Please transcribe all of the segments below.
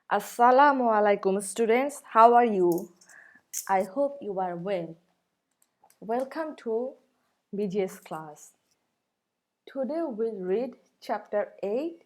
Assalamu alaikum students, how are you? I hope you are well. Welcome to BGS class. Today we'll read chapter 8,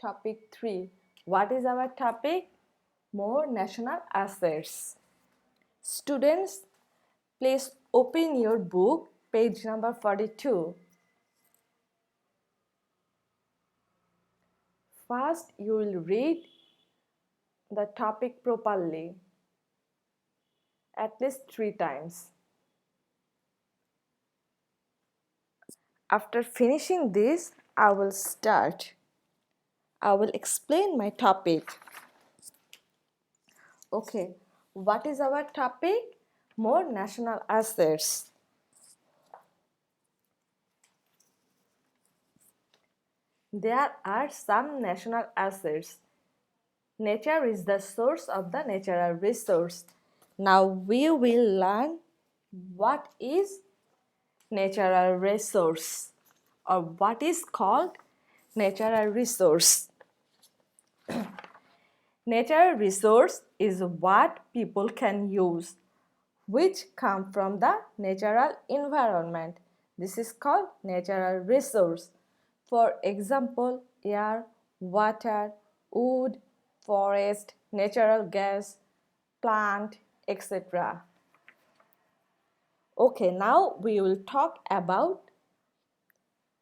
topic 3. What is our topic? More national assets. Students, please open your book, page number 42. First, you will read the topic properly, at least 3 times. After finishing this, I will start. I will explain my topic. Okay, what is our topic? More national assets. There are some national assets. Nature is the source of the natural resource. Now we will learn what is natural resource or what is called natural resource. Natural resource is what people can use, which come from the natural environment. This is called natural resource. For example, air, water, wood, forest, natural gas, plant, etc. Okay, now we will talk about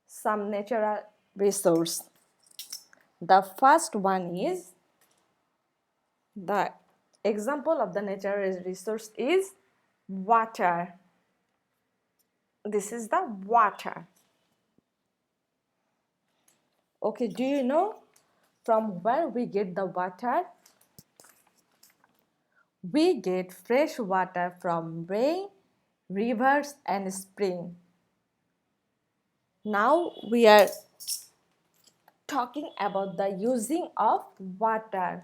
some natural resource. The first one is the example of the natural resource is water. This is the water. Okay, do you know from where we get the water? We get fresh water from rain, rivers and spring. Now we are talking about the using of water.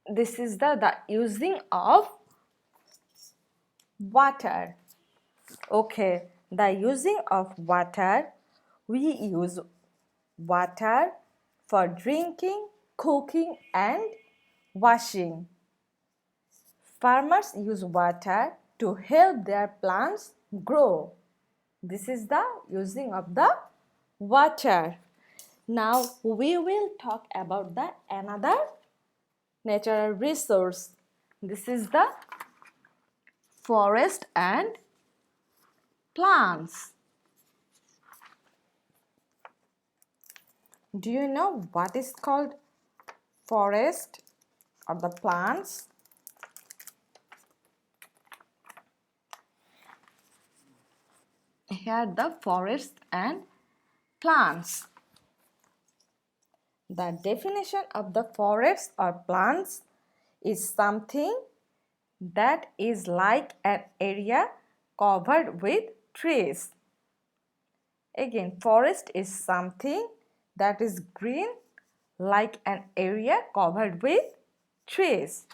This is the using of water. Okay, the using of water, we use water for drinking, cooking and washing. Farmers use water to help their plants grow. This is the using of the water. Now we will talk about the another natural resource. This is the forest and plants. Do you know what is called forest or the plants? Here the forest and plants. The definition of the forest or plants is something that is like an area covered with trees. Again, forest is something that is green like an area covered with trees.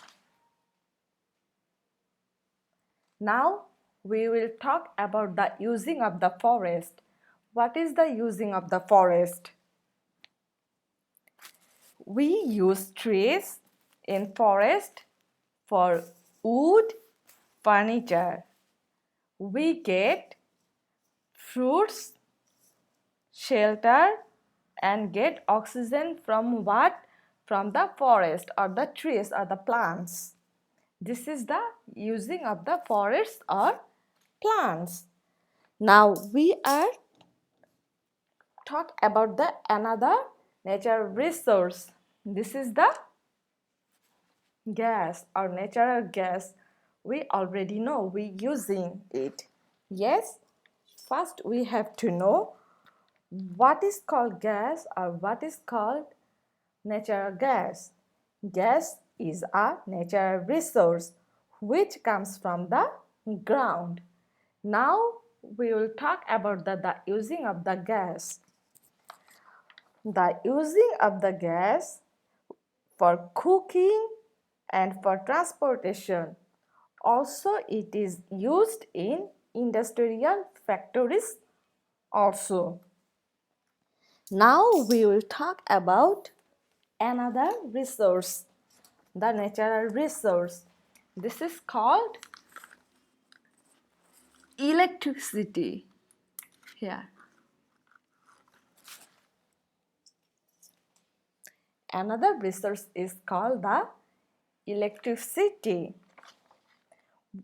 Now we will talk about the using of the forest. What is the using of the forest? We use trees in forest for wood, furniture. We get fruits, shelter and get oxygen from what? From the forest or the trees or the plants. This is the using of the forest or plants. Now we are talk about the another natural resource. This is the gas or natural gas. We already know we using it. Yes, first we have to know what is called gas or what is called natural gas. Gas is a natural resource which comes from the ground. Now we will talk about the using of the gas. The using of the gas for cooking and for transportation. Also it is used in industrial factories also. Now we will talk about another resource, the natural resource. This is called electricity. Here. Another resource is called the electricity.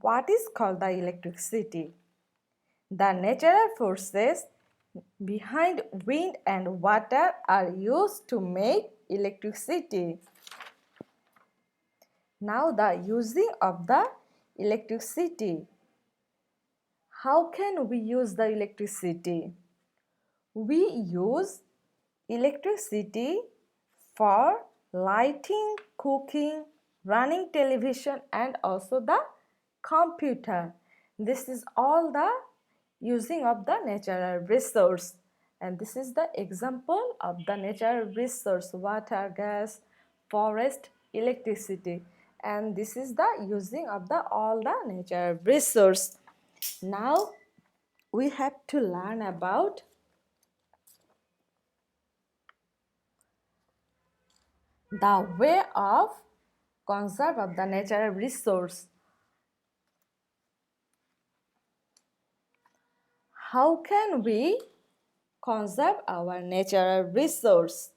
What is called the electricity? The natural forces behind wind and water are used to make electricity. Now the using of the electricity. How can we use the electricity? We use electricity for lighting, cooking, running television and also the computer. This is all the using of the natural resource, and this is the example of the natural resource: water, gas, forest, electricity, and this is the using of the all the natural resource. Now we have to learn about the way of conserve of the natural resource. How can we conserve our natural resource?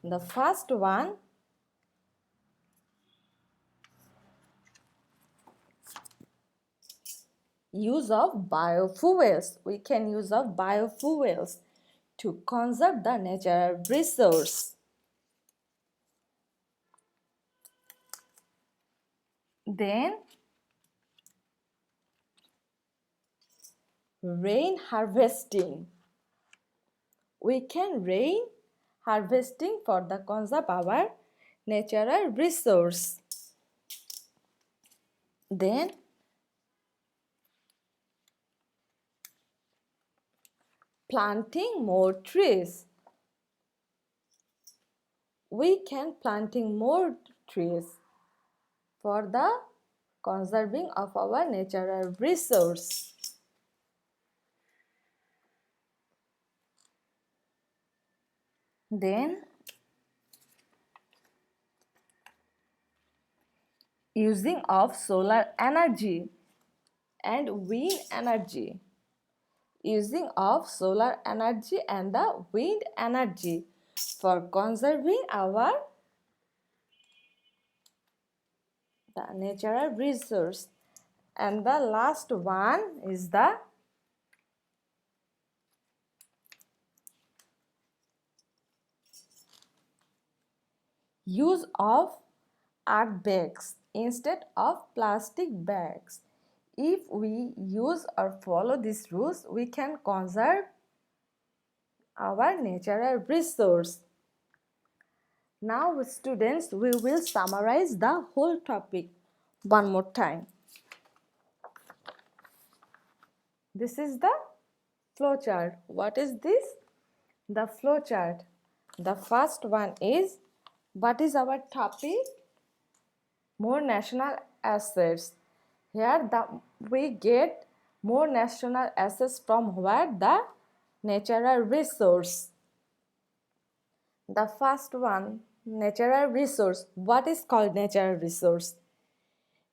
The first one, use of biofuels. We can use of biofuels to conserve the natural resource. Then rain harvesting. We can rain harvesting for the conserve our natural resource. Then planting more trees. We can planting more trees for the conserving of our natural resource. Then using of solar energy and wind energy. Using of solar energy and the wind energy for conserving our the natural resource. And the last one is the use of earth bags instead of plastic bags. If we use or follow these rules, we can conserve our natural resource. Now students, we will summarize the whole topic one more time. This is the flowchart. What is this? The flowchart. The first one is, what is our topic? More national assets. Here we get more national assets from where? The natural resource. The first one, natural resource. What is called natural resource?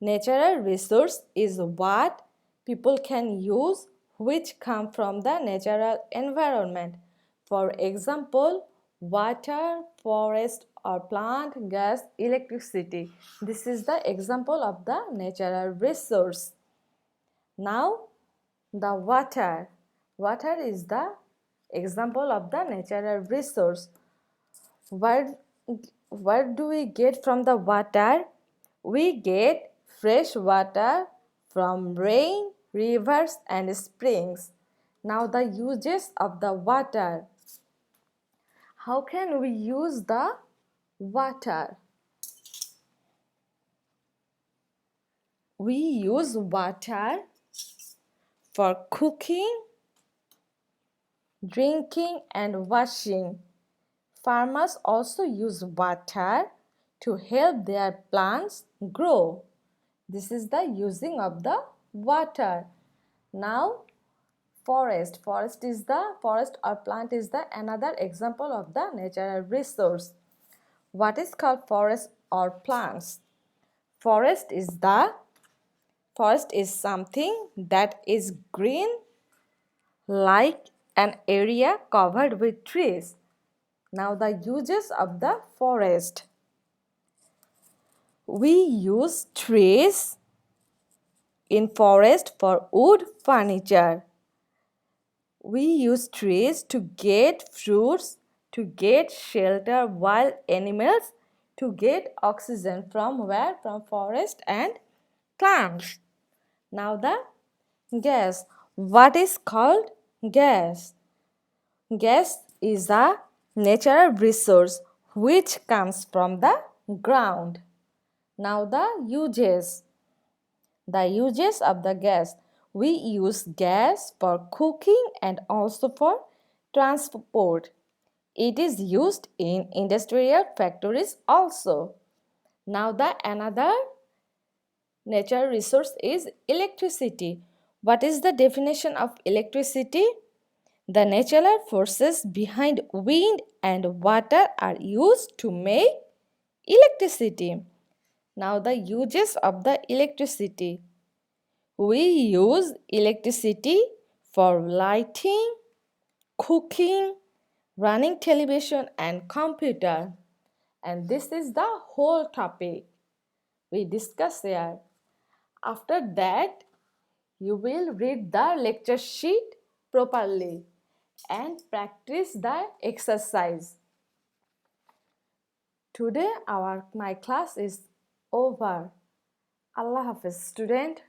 Natural resource is what people can use which come from the natural environment. For example, water, forest or plant, gas, electricity. This is the example of the natural resource. Now, the water. Water is the example of the natural resource. What do we get from the water? We get fresh water from rain, rivers and springs. Now the uses of the water. How can we use the water? We use water for cooking, drinking and washing. Farmers also use water to help their plants grow. This is the using of the water. Now forest or plant is the another example of the natural resource. What is called forest or plants? Forest is something that is green, like an area covered with trees. Now the uses of the forest. We use trees in forest for wood furniture. We use trees to get fruits, to get shelter, wild animals, to get oxygen from where? From forest and plants. Now the gas. What is called gas? Gas is a natural resource which comes from the ground. Now the uses. The uses of the gas. We use gas for cooking and also for transport. It is used in industrial factories also. Now the another natural resource is electricity. What is the definition of electricity? The natural forces behind wind and water are used to make electricity. Now the uses of the electricity. We use electricity for lighting, cooking, running television and computer. And this is the whole topic we discuss here. After that, you will read the lecture sheet properly and practice the exercise. Today my class is over. Allah Hafiz student.